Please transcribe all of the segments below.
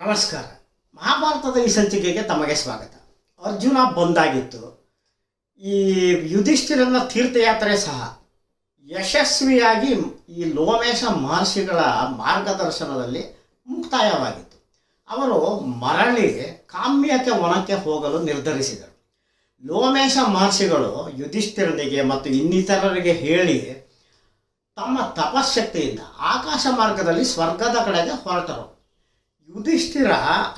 ನಮಸ್ಕಾರ. ಮಹಾಭಾರತದ ಈ ಸಂಚಿಕೆಗೆ ತಮಗೆ ಸ್ವಾಗತ. ಅರ್ಜುನ ಬಂದಾಗಿತ್ತು. ಈ ಯುಧಿಷ್ಠಿರನ ತೀರ್ಥಯಾತ್ರೆ ಸಹ ಯಶಸ್ವಿಯಾಗಿ ಈ ಲೋಮೇಶ ಮಹರ್ಷಿಗಳ ಮಾರ್ಗದರ್ಶನದಲ್ಲಿ ಮುಕ್ತಾಯವಾಗಿತ್ತು. ಅವರು ಮರಳಿ ಕಾಮ್ಯಕ್ಕೆ ವನಕ್ಕೆ ಹೋಗಲು ನಿರ್ಧರಿಸಿದರು. ಲೋಮೇಶ ಮಹರ್ಷಿಗಳು ಯುಧಿಷ್ಠಿರನಿಗೆ ಮತ್ತು ಇನ್ನಿತರರಿಗೆ ಹೇಳಿ ತಮ್ಮ ತಪಶಕ್ತಿಯಿಂದ ಆಕಾಶ ಮಾರ್ಗದಲ್ಲಿ ಸ್ವರ್ಗದ ಕಡೆಗೆ ಹೊರಟರು. ಯುಧಿಷ್ಠಿರ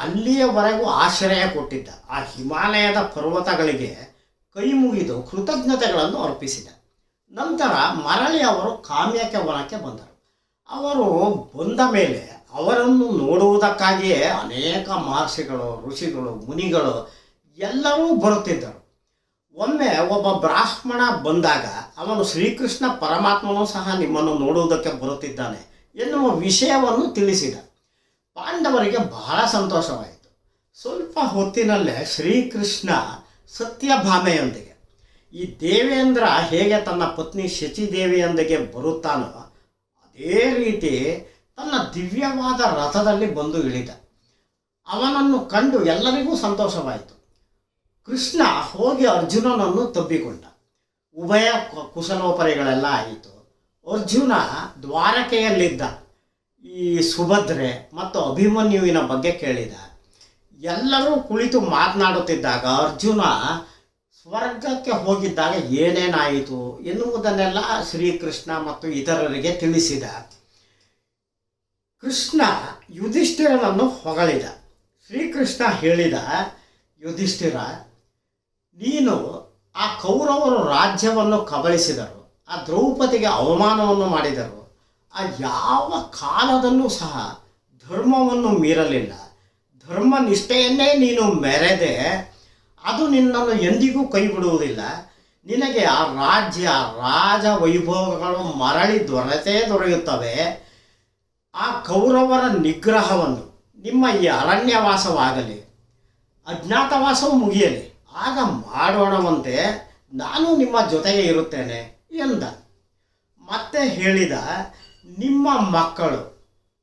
ಅಲ್ಲಿಯವರೆಗೂ ಆಶ್ರಯ ಕೊಟ್ಟಿದ್ದ ಆ ಹಿಮಾಲಯದ ಪರ್ವತಗಳಿಗೆ ಕೈ ಮುಗಿದು ಕೃತಜ್ಞತೆಗಳನ್ನು ಅರ್ಪಿಸಿದ. ನಂತರ ಮರಳಿ ಅವರು ಕಾಮ್ಯಕ್ಕೆ ವನಕ್ಕೆ ಬಂದರು. ಅವರು ಬಂದ ಮೇಲೆ ಅವರನ್ನು ನೋಡುವುದಕ್ಕಾಗಿಯೇ ಅನೇಕ ಮಹರ್ಷಿಗಳು, ಋಷಿಗಳು, ಮುನಿಗಳು ಎಲ್ಲರೂ ಬರುತ್ತಿದ್ದರು. ಒಮ್ಮೆ ಒಬ್ಬ ಬ್ರಾಹ್ಮಣ ಬಂದಾಗ ಅವನು ಶ್ರೀಕೃಷ್ಣ ಪರಮಾತ್ಮನೂ ಸಹ ನಿಮ್ಮನ್ನು ನೋಡುವುದಕ್ಕೆ ಬರುತ್ತಿದ್ದಾನೆ ಎನ್ನುವ ವಿಷಯವನ್ನು ತಿಳಿಸಿದ. ಪಾಂಡವರಿಗೆ ಬಹಳ ಸಂತೋಷವಾಯಿತು. ಸ್ವಲ್ಪ ಹೊತ್ತಿನಲ್ಲೇ ಶ್ರೀಕೃಷ್ಣ ಸತ್ಯಭಾಮೆಯೊಂದಿಗೆ, ಈ ದೇವೇಂದ್ರ ಹೇಗೆ ತನ್ನ ಪತ್ನಿ ಶಚಿದೇವಿಯೊಂದಿಗೆ ಬರುತ್ತಾನೋ ಅದೇ ರೀತಿ ತನ್ನ ದಿವ್ಯವಾದ ರಥದಲ್ಲಿ ಬಂದು ಇಳಿದ. ಅವನನ್ನು ಕಂಡು ಎಲ್ಲರಿಗೂ ಸಂತೋಷವಾಯಿತು. ಕೃಷ್ಣ ಹೋಗಿ ಅರ್ಜುನನನ್ನು ತಬ್ಬಿಕೊಂಡ. ಉಭಯ ಕುಶಲೋಪರಿಗಳೆಲ್ಲ ಆಯಿತು. ಅರ್ಜುನ ದ್ವಾರಕೆಯಲ್ಲಿದ್ದ ಈ ಸುಭದ್ರೆ ಮತ್ತು ಅಭಿಮನ್ಯುವಿನ ಬಗ್ಗೆ ಕೇಳಿದ. ಎಲ್ಲರೂ ಕುಳಿತು ಮಾತನಾಡುತ್ತಿದ್ದಾಗ ಅರ್ಜುನ ಸ್ವರ್ಗಕ್ಕೆ ಹೋಗಿದ್ದಾಗ ಏನೇನಾಯಿತು ಎನ್ನುವುದನ್ನೆಲ್ಲ ಶ್ರೀಕೃಷ್ಣ ಮತ್ತು ಇತರರಿಗೆ ತಿಳಿಸಿದ. ಕೃಷ್ಣ ಯುಧಿಷ್ಠಿರನನ್ನು ಹೊಗಳಿದ. ಶ್ರೀಕೃಷ್ಣ ಹೇಳಿದ, ಯುಧಿಷ್ಠಿರ, ನೀನು ಆ ಕೌರವರು ರಾಜ್ಯವನ್ನು ಕಬಳಿಸಿದರು, ಆ ದ್ರೌಪದಿಗೆ ಅವಮಾನವನ್ನು ಮಾಡಿದರು, ಆ ಯಾವ ಕಾಲದಲ್ಲೂ ಸಹ ಧರ್ಮವನ್ನು ಮೀರಲಿಲ್ಲ. ಧರ್ಮ ನಿಷ್ಠೆಯನ್ನೇ ನೀನು ಮೆರೆದೆ. ಅದು ನಿನ್ನನ್ನು ಎಂದಿಗೂ ಕೈ ಬಿಡುವುದಿಲ್ಲ. ನಿನಗೆ ಆ ರಾಜ್ಯ, ರಾಜ ವೈಭವಗಳು ಮರಳಿ ದೊರೆಯುತ್ತವೆ. ಆ ಕೌರವರ ನಿಗ್ರಹವನ್ನು, ನಿಮ್ಮ ಈ ಅರಣ್ಯವಾಸವಾಗಲಿ, ಅಜ್ಞಾತವಾಸವು ಮುಗಿಯಲಿ, ಆಗ ಮಾಡೋಣವಂತೆ ನಾನು ನಿಮ್ಮ ಜೊತೆಗೆ ಇರುತ್ತೇನೆ ಎಂದ. ಮತ್ತೆ ಹೇಳಿದ, ನಿಮ್ಮ ಮಕ್ಕಳು,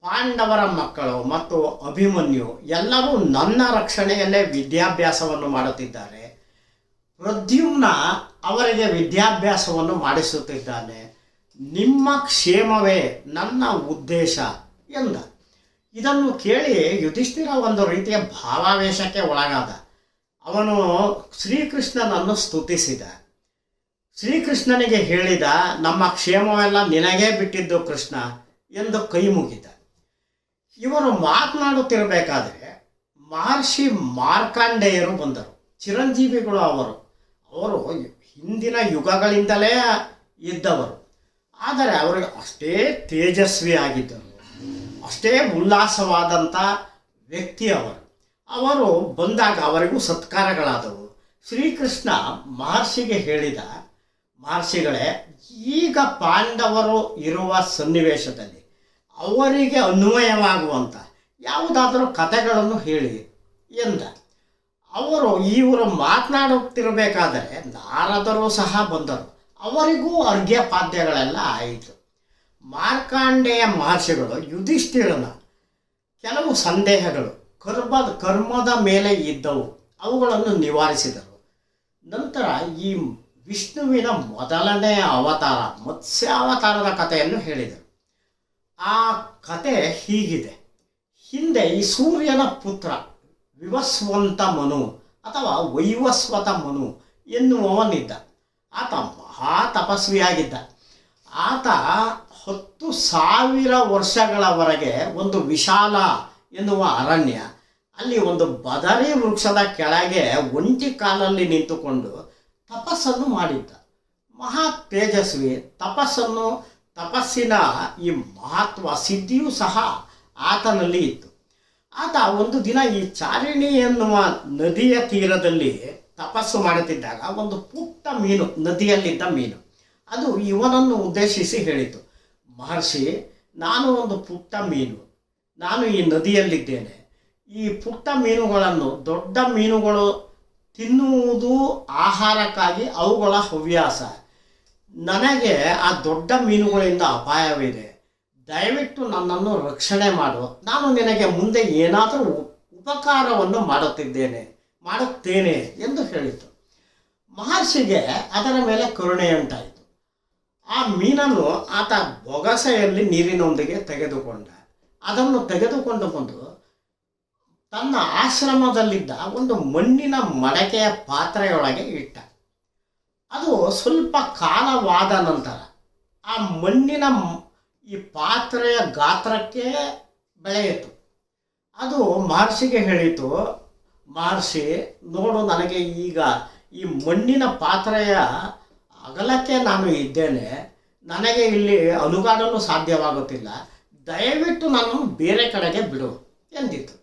ಪಾಂಡವರ ಮಕ್ಕಳು ಮತ್ತು ಅಭಿಮನ್ಯು ಎಲ್ಲರೂ ನನ್ನ ರಕ್ಷಣೆಯಲ್ಲೇ ವಿದ್ಯಾಭ್ಯಾಸವನ್ನು ಮಾಡುತ್ತಿದ್ದಾರೆ. ಪ್ರದ್ಯುಮ್ನ ಅವರಿಗೆ ವಿದ್ಯಾಭ್ಯಾಸವನ್ನು ಮಾಡಿಸುತ್ತಿದ್ದಾನೆ. ನಿಮ್ಮ ಕ್ಷೇಮವೇ ನನ್ನ ಉದ್ದೇಶ ಎಂದ. ಇದನ್ನು ಕೇಳಿ ಯುಧಿಷ್ಠಿರ ಒಂದು ರೀತಿಯ ಭಾವಾವೇಶಕ್ಕೆ ಒಳಗಾದ. ಅವನು ಶ್ರೀಕೃಷ್ಣನನ್ನು ಸ್ತುತಿಸಿದ. ಶ್ರೀಕೃಷ್ಣನಿಗೆ ಹೇಳಿದ, ನಮ್ಮ ಕ್ಷೇಮವೆಲ್ಲ ನಿನಗೇ ಬಿಟ್ಟಿದ್ದು ಕೃಷ್ಣ ಎಂದು ಕೈ ಮುಗಿದ. ಇವರು ಮಾತನಾಡುತ್ತಿರಬೇಕಾದರೆ ಮಹರ್ಷಿ ಮಾರ್ಕಾಂಡೇಯರು ಬಂದರು. ಚಿರಂಜೀವಿಗಳು ಅವರು ಹಿಂದಿನ ಯುಗಗಳಿಂದಲೇ ಇದ್ದವರು. ಆದರೆ ಅವರಿಗೆ ಅಷ್ಟೇ ತೇಜಸ್ವಿ ಆಗಿದ್ದರು, ಅಷ್ಟೇ ಉಲ್ಲಾಸವಾದಂಥ ವ್ಯಕ್ತಿ ಅವರು ಬಂದಾಗ ಅವರಿಗೂ ಸತ್ಕಾರಗಳಾದವು. ಶ್ರೀಕೃಷ್ಣ ಮಹರ್ಷಿಗೆ ಹೇಳಿದ, ಮಹರ್ಷಿಗಳೇ, ಈಗ ಪಾಂಡವರು ಇರುವ ಸನ್ನಿವೇಶದಲ್ಲಿ ಅವರಿಗೆ ಅನ್ವಯವಾಗುವಂಥ ಯಾವುದಾದರೂ ಕಥೆಗಳನ್ನು ಹೇಳಿ ಎಂದ. ಇವರು ಮಾತನಾಡುತ್ತಿರಬೇಕಾದರೆ ನಾರದರು ಸಹ ಬಂದರು. ಅವರಿಗೂ ಅರ್ಘ್ಯಪಾದ್ಯಗಳೆಲ್ಲ ಆಯಿತು. ಮಾರ್ಕಾಂಡೇಯ ಮಹರ್ಷಿಗಳು ಯುಧಿಷ್ಠಿರನ ಕೆಲವು ಸಂದೇಹಗಳು ಕರ್ಮದ ಮೇಲೆ ಇದ್ದವು, ಅವುಗಳನ್ನು ನಿವಾರಿಸಿದರು. ನಂತರ ಈ ವಿಷ್ಣುವಿನ ಮೊದಲನೇ ಅವತಾರ, ಮತ್ಸ್ಯಾವತಾರದ ಕಥೆಯನ್ನು ಹೇಳಿದರು. ಆ ಕತೆ ಹೀಗಿದೆ. ಹಿಂದೆ ಈ ಸೂರ್ಯನ ಪುತ್ರ ವಿವಸ್ವಂತ ಮನು ಅಥವಾ ವೈವಸ್ವತ ಮನು ಎನ್ನುವವನಿದ್ದ. ಆತ ಮಹಾ ತಪಸ್ವಿಯಾಗಿದ್ದ. ಆತ 10,000 ವರ್ಷಗಳವರೆಗೆ ಒಂದು ವಿಶಾಲ ಎನ್ನುವ ಅರಣ್ಯ, ಅಲ್ಲಿ ಒಂದು ಬದರಿ ವೃಕ್ಷದ ಕೆಳಗೆ ಒಂಟಿ ಕಾಲಲ್ಲಿ ನಿಂತುಕೊಂಡು ತಪಸ್ಸನ್ನು ಮಾಡಿದ್ದ. ಮಹಾ ತೇಜಸ್ವಿ. ತಪಸ್ಸಿನ ಈ ಮಹತ್ವ, ಸಿದ್ಧಿಯೂ ಸಹ ಆತನಲ್ಲಿ ಇತ್ತು. ಆತ ಒಂದು ದಿನ ಈ ಚಾರಿಣಿ ಎನ್ನುವ ನದಿಯ ತೀರದಲ್ಲಿ ತಪಸ್ಸು ಮಾಡುತ್ತಿದ್ದಾಗ ಒಂದು ಪುಟ್ಟ ಮೀನು, ನದಿಯಲ್ಲಿದ್ದ ಮೀನು, ಅದು ಇವನನ್ನು ಉದ್ದೇಶಿಸಿ ಹೇಳಿತು, ಮಹರ್ಷಿ, ನಾನು ಒಂದು ಪುಟ್ಟ ಮೀನು, ನಾನು ಈ ನದಿಯಲ್ಲಿದ್ದೇನೆ. ಈ ಪುಟ್ಟ ಮೀನುಗಳನ್ನು ದೊಡ್ಡ ಮೀನುಗಳು ತಿನ್ನುವುದು ಆಹಾರಕ್ಕಾಗಿ ಅವುಗಳ ಹವ್ಯಾಸ. ನನಗೆ ಆ ದೊಡ್ಡ ಮೀನುಗಳಿಂದ ಅಪಾಯವಿದೆ. ದಯವಿಟ್ಟು ನನ್ನನ್ನು ರಕ್ಷಣೆ ಮಾಡು. ನಾನು ನಿನಗೆ ಮುಂದೆ ಏನಾದರೂ ಉಪಕಾರವನ್ನು ಮಾಡುತ್ತೇನೆ ಎಂದು ಹೇಳಿತು. ಮಹರ್ಷಿಗೆ ಅದರ ಮೇಲೆ ಕರುಣೆಯುಂಟಾಯಿತು. ಆ ಮೀನನ್ನು ಆತ ಬೊಗಸೆಯಲ್ಲಿ ನೀರಿನೊಂದಿಗೆ ತೆಗೆದುಕೊಂಡ. ಅದನ್ನು ತೆಗೆದುಕೊಂಡು ಬಂದು ತನ್ನ ಆಶ್ರಮದಲ್ಲಿದ್ದ ಒಂದು ಮಣ್ಣಿನ ಮಡಕೆಯ ಪಾತ್ರೆಯೊಳಗೆ ಇಟ್ಟ. ಅದು ಸ್ವಲ್ಪ ಕಾಲವಾದ ನಂತರ ಆ ಮಣ್ಣಿನ ಈ ಪಾತ್ರೆಯ ಗಾತ್ರಕ್ಕೆ ಬೆಳೆಯಿತು. ಅದು ಮಹರ್ಷಿಗೆ ಹೇಳಿತು, ಮಹರ್ಷಿ ನೋಡು, ನನಗೆ ಈಗ ಈ ಮಣ್ಣಿನ ಪಾತ್ರೆಯ ಅಗಲಕ್ಕೆ ನಾನು ಇದ್ದೇನೆ, ನನಗೆ ಇಲ್ಲಿ ಅಲುಗಾಡಲು ಸಾಧ್ಯವಾಗುತ್ತಿಲ್ಲ, ದಯವಿಟ್ಟು ನಾನು ಬೇರೆ ಕಡೆಗೆ ಬಿಡು ಎಂದಿತು.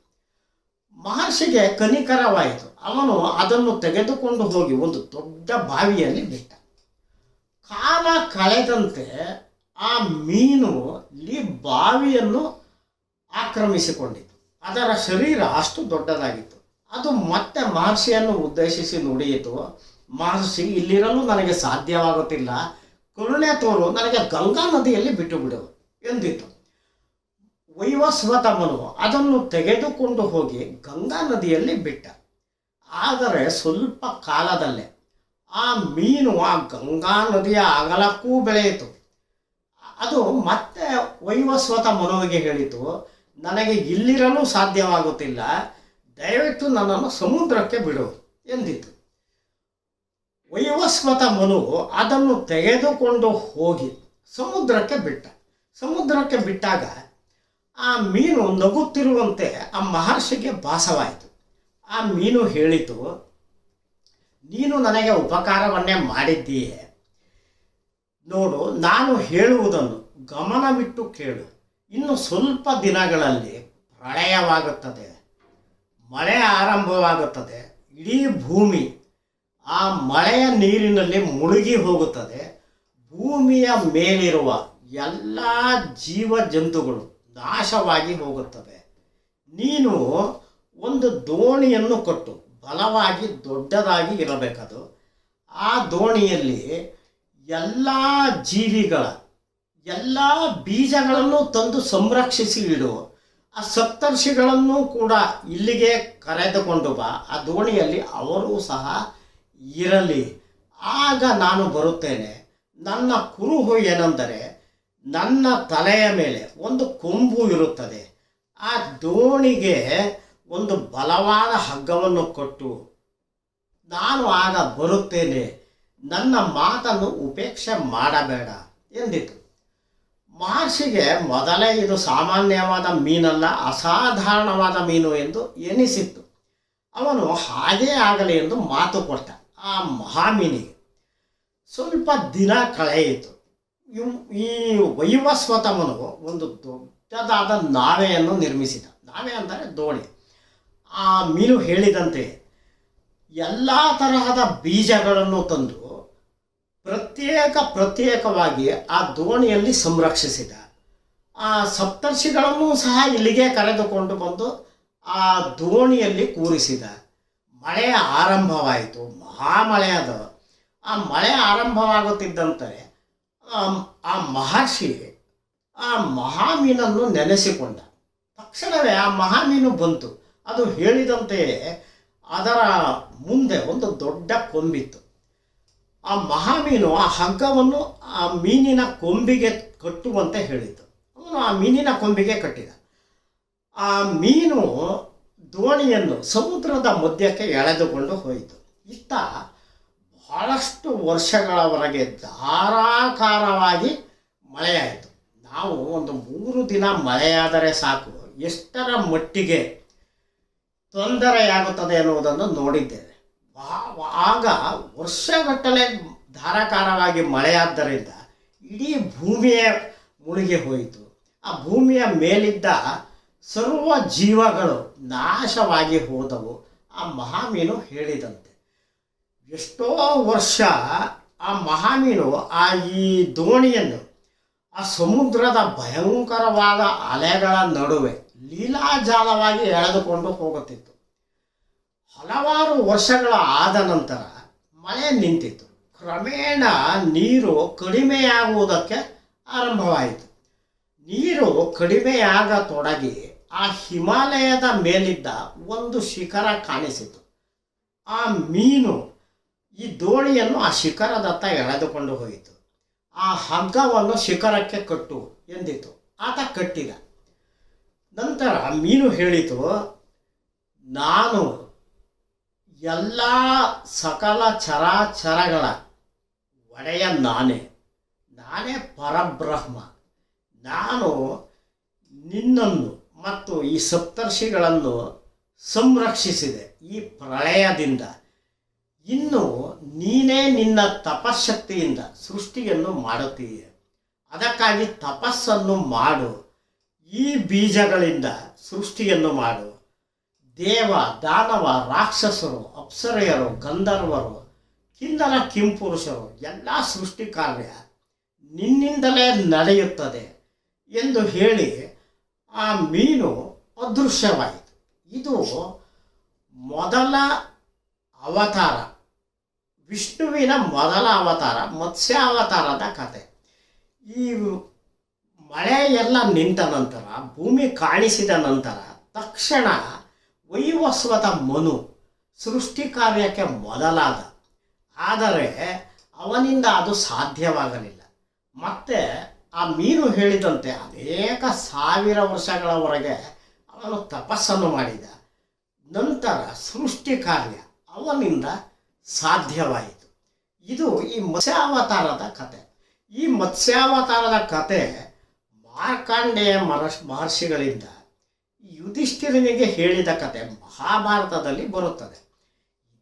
ಮಹರ್ಷಿಗೆ ಕನಿಕರವಾಯಿತು. ಅವನು ಅದನ್ನು ತೆಗೆದುಕೊಂಡು ಹೋಗಿ ಒಂದು ದೊಡ್ಡ ಬಾವಿಯಲ್ಲಿ ಬಿಟ್ಟ. ಕಾಲ ಕಳೆದಂತೆ ಆ ಮೀನು ಈ ಬಾವಿಯನ್ನು ಆಕ್ರಮಿಸಿಕೊಂಡಿತು. ಅದರ ಶರೀರ ಅಷ್ಟು ದೊಡ್ಡದಾಗಿತ್ತು. ಅದು ಮತ್ತೆ ಮಹರ್ಷಿಯನ್ನು ಉದ್ದೇಶಿಸಿ ನುಡಿಯಿತು, ಮಹರ್ಷಿ, ಇಲ್ಲಿರಲು ನನಗೆ ಸಾಧ್ಯವಾಗುತ್ತಿಲ್ಲ, ಕರುಣೆ ತೋರು, ನನಗೆ ಗಂಗಾ ನದಿಯಲ್ಲಿ ಬಿಟ್ಟು ಬಿಡು ಎಂದಿತು. ವೈವಸ್ವತಮನು ಅದನ್ನು ತೆಗೆದುಕೊಂಡು ಹೋಗಿ ಗಂಗಾ ನದಿಯಲ್ಲಿ ಬಿಟ್ಟ. ಆದರೆ ಸ್ವಲ್ಪ ಕಾಲದಲ್ಲೇ ಆ ಮೀನು ಆ ಗಂಗಾ ನದಿಯ ಅಗಲಕ್ಕೂ ಬೆಳೆಯಿತು. ಅದು ಮತ್ತೆ ವೈವಸ್ವತ ಮನುವಿಗೆ ಹೇಳಿತು, ನನಗೆ ಇಲ್ಲಿರಲು ಸಾಧ್ಯವಾಗುತ್ತಿಲ್ಲ, ದಯವಿಟ್ಟು ನನ್ನನ್ನು ಸಮುದ್ರಕ್ಕೆ ಬಿಡು ಎಂದಿತು. ವೈವಸ್ವತ ಮನು ಅದನ್ನು ತೆಗೆದುಕೊಂಡು ಹೋಗಿ ಸಮುದ್ರಕ್ಕೆ ಬಿಟ್ಟ. ಸಮುದ್ರಕ್ಕೆ ಬಿಟ್ಟಾಗ ಆ ಮೀನು ನಗುತ್ತಿರುವಂತೆ ಆ ಮಹರ್ಷಿಗೆ ಭಾಸವಾಯಿತು. ಆ ಮೀನು ಹೇಳಿತು, ನೀನು ನನಗೆ ಉಪಕಾರವನ್ನೇ ಮಾಡಿದ್ದೀಯೆ, ನೋಡು, ನಾನು ಹೇಳುವುದನ್ನು ಗಮನವಿಟ್ಟು ಕೇಳು. ಇನ್ನು ಸ್ವಲ್ಪ ದಿನಗಳಲ್ಲಿ ಪ್ರಳಯವಾಗುತ್ತದೆ, ಮಳೆ ಆರಂಭವಾಗುತ್ತದೆ. ಇಡೀ ಭೂಮಿ ಆ ಮಳೆಯ ನೀರಿನಲ್ಲಿ ಮುಳುಗಿ ಹೋಗುತ್ತದೆ. ಭೂಮಿಯ ಮೇಲಿರುವ ಎಲ್ಲ ಜೀವ ಜಂತುಗಳು ನಾಶವಾಗಿ ಹೋಗುತ್ತವೆ. ನೀನು ಒಂದು ದೋಣಿಯನ್ನು ಕೊಟ್ಟು ಬಲವಾಗಿ ದೊಡ್ಡದಾಗಿ ಇರಬೇಕದು. ಆ ದೋಣಿಯಲ್ಲಿ ಎಲ್ಲ ಜೀವಿಗಳ ಎಲ್ಲ ಬೀಜಗಳನ್ನು ತಂದು ಸಂರಕ್ಷಿಸಿ ಇಡು. ಆ ಸಪ್ತರ್ಷಿಗಳನ್ನು ಕೂಡ ಇಲ್ಲಿಗೆ ಕರೆದುಕೊಂಡು ಬಾ. ಆ ದೋಣಿಯಲ್ಲಿ ಅವರೂ ಸಹ ಇರಲಿ. ಆಗ ನಾನು ಬರುತ್ತೇನೆ. ನನ್ನ ಕುರುಹು ಏನೆಂದರೆ, ನನ್ನ ತಲೆಯ ಮೇಲೆ ಒಂದು ಕೊಂಬು ಇರುತ್ತದೆ. ಆ ದೋಣಿಗೆ ಒಂದು ಬಲವಾದ ಹಗ್ಗವನ್ನು ಕೊಟ್ಟು ನಾನು ಆಗ ಬರುತ್ತೇನೆ, ನನ್ನ ಮಾತನ್ನು ಉಪೇಕ್ಷೆ ಮಾಡಬೇಡ ಎಂದಿತು. ಮಹರ್ಷಿಗೆ ಮೊದಲೇ ಇದು ಸಾಮಾನ್ಯವಾದ ಮೀನಲ್ಲ, ಅಸಾಧಾರಣವಾದ ಮೀನು ಎಂದು ಎನಿಸಿತ್ತು. ಅವನು ಹಾಗೇ ಆಗಲಿ ಎಂದು ಮಾತು ಕೊಟ್ಟ ಆ ಮಹಾಮೀನಿಗೆ. ಸ್ವಲ್ಪ ದಿನ ಕಳೆಯಿತು. ಈ ವೈವಸ್ವತಮನು ಒಂದು ದೊಡ್ಡದಾದ ನಾವೆಯನ್ನು ನಿರ್ಮಿಸಿದ. ನಾವೆ ಅಂದರೆ ದೋಣಿ. ಆ ಮೀನು ಹೇಳಿದಂತೆ ಎಲ್ಲ ತರಹದ ಬೀಜಗಳನ್ನು ತಂದು ಪ್ರತ್ಯೇಕವಾಗಿ ಆ ದೋಣಿಯಲ್ಲಿ ಸಂರಕ್ಷಿಸಿದ. ಆ ಸಪ್ತರ್ಷಿಗಳನ್ನು ಸಹ ಇಲ್ಲಿಗೆ ಕರೆದುಕೊಂಡು ಬಂದು ಆ ದೋಣಿಯಲ್ಲಿ ಕೂರಿಸಿದ. ಮಳೆ ಆರಂಭವಾಯಿತು, ಮಹಾಮಳೆಯಾದ. ಆ ಮಳೆ ಆರಂಭವಾಗುತ್ತಿದ್ದಂತೆ ಆ ಮಹರ್ಷಿ ಆ ಮಹಾಮೀನನ್ನು ನೆನೆಸಿಕೊಂಡ. ತಕ್ಷಣವೇ ಆ ಮಹಾಮೀನು ಬಂತು. ಅದು ಹೇಳಿದಂತೆಯೇ ಅದರ ಮುಂದೆ ಒಂದು ದೊಡ್ಡ ಕೊಂಬಿತ್ತು. ಆ ಮಹಾಮೀನು ಆ ಹಗ್ಗವನ್ನು ಆ ಮೀನಿನ ಕೊಂಬಿಗೆ ಕಟ್ಟುವಂತೆ ಹೇಳಿತು. ಅವನು ಆ ಮೀನಿನ ಕೊಂಬಿಗೆ ಕಟ್ಟಿದ. ಆ ಮೀನು ದೋಣಿಯನ್ನು ಸಮುದ್ರದ ಮಧ್ಯಕ್ಕೆ ಎಳೆದುಕೊಂಡು ಹೋಯಿತು. ಇತ್ತ ಬಹಳಷ್ಟು ವರ್ಷಗಳವರೆಗೆ ಧಾರಾಕಾರವಾಗಿ ಮಳೆಯಾಯಿತು. ನಾವು ಒಂದು 3 ದಿನ ಮಳೆಯಾದರೆ ಸಾಕು, ಎಷ್ಟರ ಮಟ್ಟಿಗೆ ತೊಂದರೆಯಾಗುತ್ತದೆ ಎನ್ನುವುದನ್ನು ನೋಡಿದ್ದೇವೆ. ಆಗ ವರ್ಷಗಟ್ಟಲೆ ಧಾರಾಕಾರವಾಗಿ ಮಳೆಯಾದ್ದರಿಂದ ಇಡೀ ಭೂಮಿಯೇ ಮುಳುಗಿ ಹೋಯಿತು. ಆ ಭೂಮಿಯ ಮೇಲಿದ್ದ ಸರ್ವ ಜೀವಗಳು ನಾಶವಾಗಿ ಹೋದವು. ಆ ಮಹಾಮೀನು ಹೇಳಿದಂತೆ ಎಷ್ಟೋ ವರ್ಷ ಆ ಮಹಾಮೀನು ಈ ದೋಣಿಯನ್ನು ಆ ಸಮುದ್ರದ ಭಯಂಕರವಾದ ಅಲೆಗಳ ನಡುವೆ ಲೀಲಾಜಾಲವಾಗಿ ಎಳೆದುಕೊಂಡು ಹೋಗುತ್ತಿತ್ತು. ಹಲವಾರು ವರ್ಷಗಳ ಆದ ನಂತರ ಮಳೆ ನಿಂತಿತು. ಕ್ರಮೇಣ ನೀರು ಕಡಿಮೆಯಾಗುವುದಕ್ಕೆ ಆರಂಭವಾಯಿತು. ನೀರು ಕಡಿಮೆಯಾಗತೊಡಗಿ ಆ ಹಿಮಾಲಯದ ಮೇಲಿದ್ದ ಒಂದು ಶಿಖರ ಕಾಣಿಸಿತು. ಆ ಮೀನು ಈ ದೋಣಿಯನ್ನು ಆ ಶಿಖರದತ್ತ ಎಳೆದುಕೊಂಡು ಹೋಯಿತು. ಆ ಹಗ್ಗವನ್ನು ಶಿಖರಕ್ಕೆ ಕಟ್ಟು ಎಂದಿತು. ಆತ ಕಟ್ಟಿದ. ನಂತರ ಮೀನು ಹೇಳಿತು, ನಾನು ಎಲ್ಲ ಸಕಲ ಚರಾಚರಗಳ ಒಡೆಯ ನಾನೇ ಪರಬ್ರಹ್ಮ. ನಾನು ನಿನ್ನನ್ನು ಮತ್ತು ಈ ಸಪ್ತರ್ಷಿಗಳನ್ನು ಸಂರಕ್ಷಿಸಿದೆ ಈ ಪ್ರಳಯದಿಂದ. ಇನ್ನು ನೀನೇ ನಿನ್ನ ತಪಶಕ್ತಿಯಿಂದ ಸೃಷ್ಟಿಯನ್ನು ಮಾಡುತ್ತೀಯ. ಅದಕ್ಕಾಗಿ ತಪಸ್ಸನ್ನು ಮಾಡು. ಈ ಬೀಜಗಳಿಂದ ಸೃಷ್ಟಿಯನ್ನು ಮಾಡು. ದೇವ, ದಾನವ, ರಾಕ್ಷಸರು, ಅಪ್ಸರೆಯರು, ಗಂಧರ್ವರು, ಕಿನ್ನರ ಕಿಂಪುರುಷರು ಎಲ್ಲ ಸೃಷ್ಟಿ ಕಾರ್ಯ ನಿನ್ನಿಂದಲೇ ನಡೆಯುತ್ತದೆ ಎಂದು ಹೇಳಿ ಆ ಮೀನು ಅದೃಶ್ಯವಾಯಿತು. ಇದು ಮೊದಲ ಅವತಾರ, ವಿಷ್ಣುವಿನ ಮೊದಲ ಅವತಾರ, ಮತ್ಸ್ಯಾವತಾರದ ಕತೆ. ಈ ಮಳೆ ಎಲ್ಲ ನಿಂತ ನಂತರ, ಭೂಮಿ ಕಾಣಿಸಿದ ನಂತರ ತಕ್ಷಣ ವೈವಸ್ವತ ಮನು ಸೃಷ್ಟಿ ಕಾರ್ಯಕ್ಕೆ ಮೊದಲಾದ. ಆದರೆ ಅವನಿಂದ ಅದು ಸಾಧ್ಯವಾಗಲಿಲ್ಲ. ಮತ್ತೆ ಆ ಮೀನು ಹೇಳಿದಂತೆ ಅನೇಕ ಸಾವಿರ ವರ್ಷಗಳವರೆಗೆ ಅವನು ತಪಸ್ಸನ್ನು ಮಾಡಿದ. ನಂತರ ಸೃಷ್ಟಿ ಕಾರ್ಯ ಅವನಿಂದ ಸಾಧ್ಯವಾಯಿತು. ಇದು ಈ ಮತ್ಸ್ಯಾವತಾರದ ಕತೆ. ಈ ಮತ್ಸ್ಯಾವತಾರದ ಕತೆ ಮಾರ್ಕಾಂಡೇಯ ಮಹರ್ಷಿಗಳಿಂದ ಯುಧಿಷ್ಠಿರನಿಗೆ ಹೇಳಿದ ಕತೆ ಮಹಾಭಾರತದಲ್ಲಿ ಬರುತ್ತದೆ.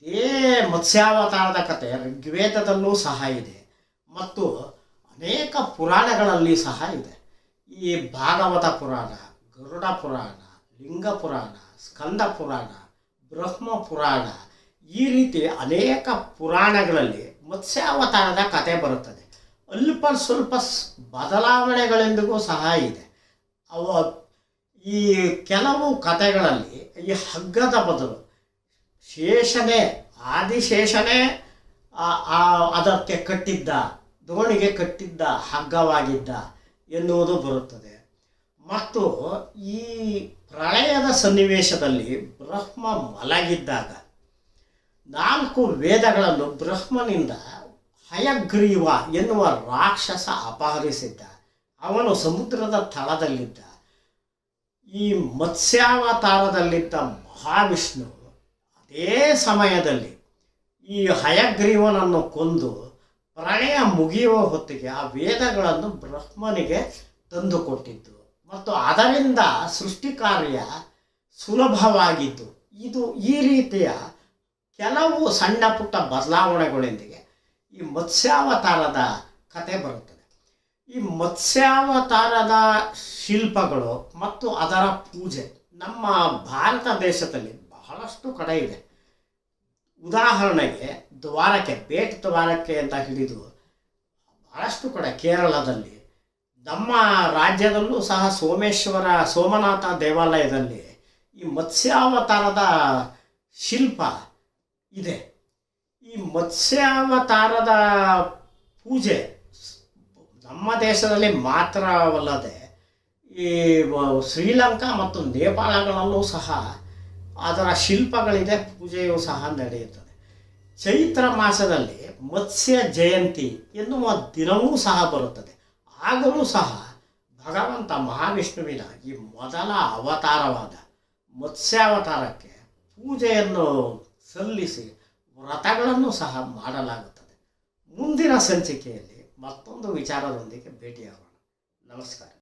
ಇದೇ ಮತ್ಸ್ಯಾವತಾರದ ಕತೆ ಋಗ್ವೇದದಲ್ಲೂ ಸಹ ಇದೆ ಮತ್ತು ಅನೇಕ ಪುರಾಣಗಳಲ್ಲಿ ಸಹ ಇದೆ. ಈ ಭಾಗವತ ಪುರಾಣ, ಗರುಡ ಪುರಾಣ, ಲಿಂಗ ಪುರಾಣ, ಸ್ಕಂದ ಪುರಾಣ, ಬ್ರಹ್ಮ ಪುರಾಣ, ಈ ರೀತಿ ಅನೇಕ ಪುರಾಣಗಳಲ್ಲಿ ಮತ್ಸ್ಯಾವತಾರದ ಕತೆ ಬರುತ್ತದೆ. ಅಲ್ಪ ಸ್ವಲ್ಪ ಬದಲಾವಣೆಗಳೆಂದಿಗೂ ಸಹ ಇದೆ. ಈ ಕೆಲವು ಕಥೆಗಳಲ್ಲಿ ಈ ಹಗ್ಗದ ಬದಲು ಶೇಷನೇ, ಆದಿಶೇಷನೇ ಅದಕ್ಕೆ ಕಟ್ಟಿದ್ದ, ದೋಣಿಗೆ ಕಟ್ಟಿದ್ದ ಹಗ್ಗವಾಗಿದ್ದ ಎನ್ನುವುದು ಬರುತ್ತದೆ. ಮತ್ತು ಈ ಪ್ರಳಯದ ಸನ್ನಿವೇಶದಲ್ಲಿ ಬ್ರಹ್ಮ ಮಲಗಿದ್ದಾಗ 4 ವೇದಗಳನ್ನು ಬ್ರಹ್ಮನಿಂದ ಹಯಗ್ರೀವ ಎನ್ನುವ ರಾಕ್ಷಸ ಅಪಹರಿಸಿದ್ದ. ಅವನು ಸಮುದ್ರದ ತಳದಲ್ಲಿದ್ದ. ಈ ಮತ್ಸ್ಯಾವತಾರದಲ್ಲಿದ್ದ ಮಹಾವಿಷ್ಣು ಅದೇ ಸಮಯದಲ್ಲಿ ಈ ಹಯಗ್ರೀವನನ್ನು ಕೊಂದು ಪ್ರಳಯ ಮುಗಿಯುವ ಹೊತ್ತಿಗೆ ಆ ವೇದಗಳನ್ನು ಬ್ರಹ್ಮನಿಗೆ ತಂದುಕೊಟ್ಟಿದ್ದು ಮತ್ತು ಅದರಿಂದ ಸೃಷ್ಟಿ ಕಾರ್ಯ ಸುಲಭವಾಗಿದ್ದು. ಇದು ಈ ರೀತಿಯ ಕೆಲವು ಸಣ್ಣ ಪುಟ್ಟ ಬದಲಾವಣೆಗಳೊಂದಿಗೆ ಈ ಮತ್ಸ್ಯಾವತಾರದ ಕತೆ ಬರುತ್ತದೆ. ಈ ಮತ್ಸ್ಯಾವತಾರದ ಶಿಲ್ಪಗಳು ಮತ್ತು ಅದರ ಪೂಜೆ ನಮ್ಮ ಭಾರತ ದೇಶದಲ್ಲಿ ಬಹಳಷ್ಟು ಕಡೆ ಇದೆ. ಉದಾಹರಣೆಗೆ ದ್ವಾರಕೆ, ಬೇಟ್ ದ್ವಾರಕೆ ಅಂತ ಹಿಡಿದು ಬಹಳಷ್ಟು ಕಡೆ ಕೇರಳದಲ್ಲಿ, ನಮ್ಮ ರಾಜ್ಯದಲ್ಲೂ ಸಹ ಸೋಮನಾಥ ದೇವಾಲಯದಲ್ಲಿ ಈ ಮತ್ಸ್ಯಾವತಾರದ ಶಿಲ್ಪ ಇದೆ. ಈ ಮತ್ಸ್ಯಾವತಾರದ ಪೂಜೆ ನಮ್ಮ ದೇಶದಲ್ಲಿ ಮಾತ್ರವಲ್ಲದೆ ಈ ಶ್ರೀಲಂಕಾ ಮತ್ತು ನೇಪಾಳಗಳಲ್ಲೂ ಸಹ ಅದರ ಶಿಲ್ಪಗಳಿದೆ, ಪೂಜೆಯೂ ಸಹ ನಡೆಯುತ್ತದೆ. ಚೈತ್ರ ಮಾಸದಲ್ಲಿ ಮತ್ಸ್ಯ ಜಯಂತಿ ಎನ್ನುವ ದಿನವೂ ಸಹ ಬರುತ್ತದೆ. ಆಗಲೂ ಸಹ ಭಗವಂತ ಮಹಾವಿಷ್ಣುವಿನ ಈ ಮೊದಲ ಅವತಾರವಾದ ಮತ್ಸ್ಯಾವತಾರಕ್ಕೆ ಪೂಜೆಯನ್ನು ಸಲ್ಲಿಸಿ ವ್ರತಗಳನ್ನು ಸಹ ಮಾಡಲಾಗುತ್ತದೆ. ಮುಂದಿನ ಸಂಚಿಕೆಯಲ್ಲಿ ಮತ್ತೊಂದು ವಿಚಾರದೊಂದಿಗೆ ಭೇಟಿಯಾಗೋಣ. ನಮಸ್ಕಾರ.